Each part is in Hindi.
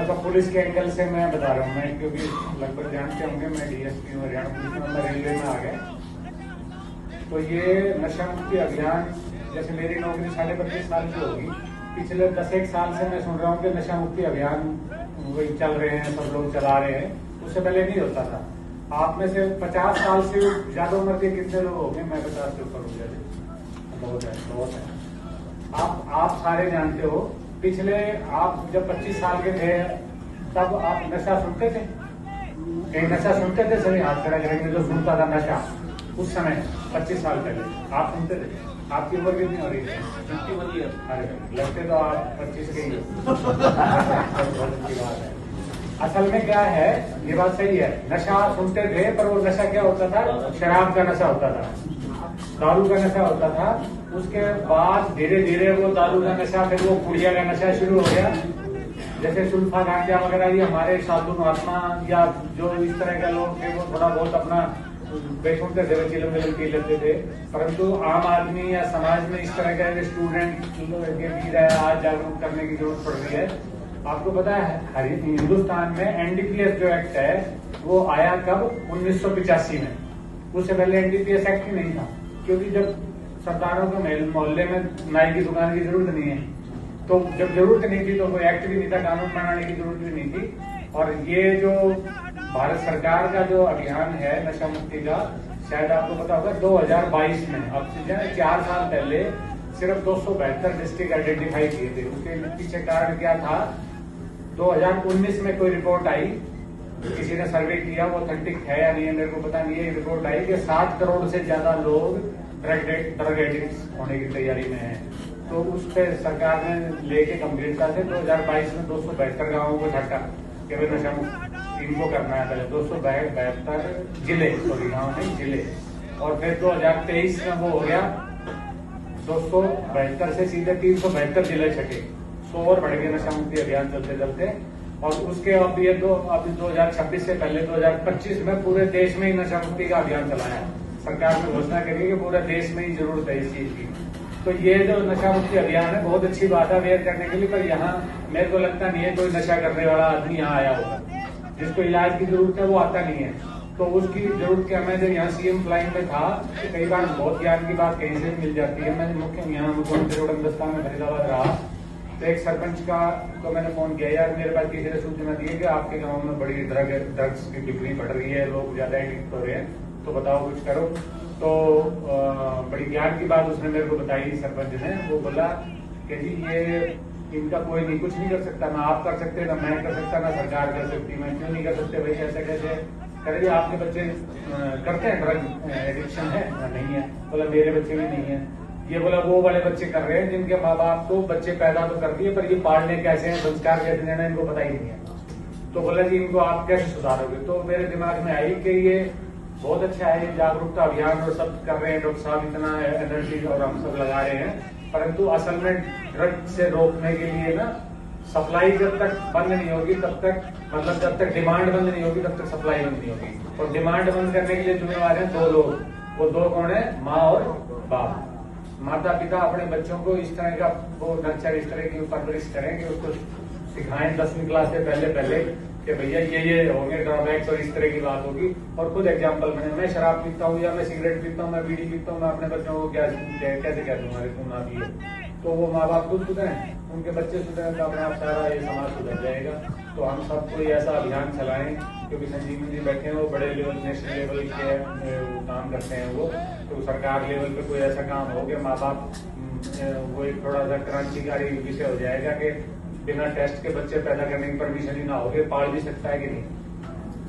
थोड़ा सा पुलिस के एंगल से मैं बता रहा हूँ, मैं क्योंकि लगभग जानते होंगे मैं डीएसपी हूँ हरियाणा पुलिस में, मैं रेलवे में आ गया। तो ये नशा मुक्ति अभियान, जैसे मेरी नौकरी 25.5 साल की होगी, पिछले 10 साल से मैं सुन रहा हूँ कि नशा मुक्ति अभियान वही चल रहे हैं, सब लोग चला रहे हैं। उससे पहले नहीं होता था। आप में से 50 साल से ज्यादा उम्र के कितने लोग होंगे? मैं 50 से ऊपर हूँ, बहुत है। आप सारे जानते हो, पिछले आप जब 25 साल के थे तब आप नशा सुनते थे? कहीं नशा सुनते थे? सभी हाथ खड़ा करेंगे जो सुनता था नशा उस समय 25 साल पहले आप सुनते थे। आपकी उम्र कितनी हो रही है? 51 ईयर। अरे लगते तो आप 25 के ही हो। बहुत अच्छी बात है। असल में क्या है, ये बात सही है, नशा सुनते थे, पर वो नशा क्या होता था? शराब का नशा होता था, दारू का नशा होता था। उसके बाद धीरे धीरे वो दारू का नशा, फिर वो पुड़िया का नशा शुरू हो गया। जैसे सुल्फा गांजा वगैरह, ये हमारे साधु महात्मा या जो इस तरह के लोग थे वो थोड़ा बहुत अपना बेचूंटे थे, चिलम विलम पी लेते थे। परंतु आम आदमी या समाज में इस तरह के स्टूडेंट के पी रहे हैं, आज जागरूक करने की जरूरत पड़ रही है। आपको पता है हिंदुस्तान में एनडीपीएस जो एक्ट है वो आया कब? 1985 में। उससे पहले एनडीपीएस एक्ट ही नहीं था, क्योंकि जब सरदारों के मोहल्ले में नाई की दुकान की जरूरत नहीं है, तो जब जरूरत नहीं थी तो कोई एक्ट भी नहीं था, कानून बनाने की जरूरत भी नहीं थी। और ये जो भारत सरकार का जो अभियान है नशा मुक्ति का, शायद आपको पता होगा 2022 में, अब से 4 साल पहले सिर्फ 272 डिस्ट्रिक्ट आइडेंटिफाई किए थे। उसके पीछे कारण क्या था? 2019 में कोई रिपोर्ट आई, किसी ने सर्वे किया, वो ऑथेंटिक है या नहीं है मेरे को पता नहीं है। रिपोर्ट आई कि 7 करोड़ से ज्यादा लोग ड्रग एडिक्ट होने की तैयारी में है। तो उस पर सरकार ने लेके गंभीरता से 2022 में 272 गाँवों को छाटा कि भाई नशा मुक्त इनको करना है। पहले 272 जिले, सॉरी गाँव नहीं जिले, और फिर 2023 में वो हो गया 272 से सीधे 372 जिले छटे। 100 और बढ़ गए नशा मुक्ति अभियान चलते चलते। और उसके अब ये अभी 2026 से पहले 2025 में पूरे देश में ही नशा मुक्ति का अभियान चलाया है। सरकार ने घोषणा करी कि पूरे देश में ही जरूरत है इस चीज की। तो ये जो नशा मुक्ति अभियान है बहुत अच्छी बात है अवेयर करने के लिए, पर यहाँ मेरे को लगता नहीं है कोई नशा करने वाला आदमी यहाँ आया होगा। जिसको इलाज की जरूरत है वो आता नहीं है, तो उसकी जरूरत क्या? मैं जब यहाँ सीएम फ्लाइन में था तो कई बार बहुत ज्ञान की बात कहीं से भी मिल जाती है। मैं यहाँ मुख्यमंत्री रोड हिंदुस्तान में फरीदाबाद रहा, तो एक सरपंच का तो मैंने फोन किया, यार मेरे पास किसी ने सूचना दी है कि आपके गांव में बड़ी ड्रग्स की बिक्री बढ़ रही है, लोग ज्यादा एडिक्ट हो रहे हैं, तो बताओ कुछ करो। तो बड़ी ज्ञान की बात उसने मेरे को बताई सरपंच ने। वो बोला कि जी ये इनका कोई नहीं, कुछ नहीं कर सकता, ना आप कर सकते, ना मैं कर सकता, ना सरकार कर सकती। मैं क्यों नहीं कर सकते भाई? ऐसे कैसे करेंगे? आपके बच्चे करते हैं ड्रग एडिक्शन है? नहीं है। बोला मेरे बच्चे भी नहीं है। ये बोला वो वाले बच्चे कर रहे हैं जिनके माँ बाप को बच्चे पैदा तो कर दिए, पर ये पालने कैसे हैं, संस्कार कैसे देना, इनको पता ही नहीं है। तो बोला जी इनको आप कैसे सुधारोगे? तो मेरे दिमाग में आई कि ये बहुत अच्छा है, जागरूकता अभियान और सब कर रहे हैं, डॉक्टर साहब इतना एनर्जी और हम सब लगा रहे हैं, परंतु असल में ड्रग से रोकने के लिए ना सप्लाई जब तक बंद नहीं होगी तब तक, मतलब जब तक डिमांड बंद नहीं होगी तब तक सप्लाई बंद नहीं होगी। और डिमांड बंद करने के लिए जिम्मेवार है 2 लोग। वो 2 कौन है? माँ और बाप। माता पिता अपने बच्चों को इस तरह का वो नर्चर, इस तरह की परवरिश करें कि उसको सिखाएं 10वीं क्लास से पहले कि भैया ये होंगे ड्रॉबैक्स और इस तरह की बात होगी। और खुद एग्जाम्पल बने, मैं शराब पीता हूँ या मैं सिगरेट पीता हूँ, मैं बीड़ी पीता हूँ, मैं अपने बच्चों को कैसे कह दूंगा तुम ना पिए? तो वो माँ बाप खुद सुधरें, उनके बच्चे सुधरें, तो अपने आप सारा ये समाज सुधर जाएगा। तो हम सब कोई ऐसा अभियान चलाएं, क्योंकि संजीवनी जी बैठे हैं वो बड़े लेवल, नेशनल लेवल के काम करते हैं वो। तो सरकार लेवल पे कोई ऐसा काम हो कि माँ बाप, वो एक थोड़ा सा क्रांतिकारी विषय हो जाएगा कि बिना टेस्ट के बच्चे पैदा करने की परमिशन ही ना हो, पाल भी सकता है कि नहीं?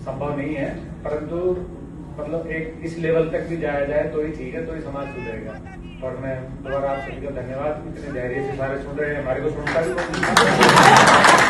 संभव नहीं है, परंतु मतलब एक इस लेवल तक भी जाया जाए तो ही ठीक है, तो ही समाज सुधरेगा। और मैं दोबारा आप सभी को धन्यवाद, इतने धैर्य से सारे सुन रहे हैं, हमारे को सुनता भी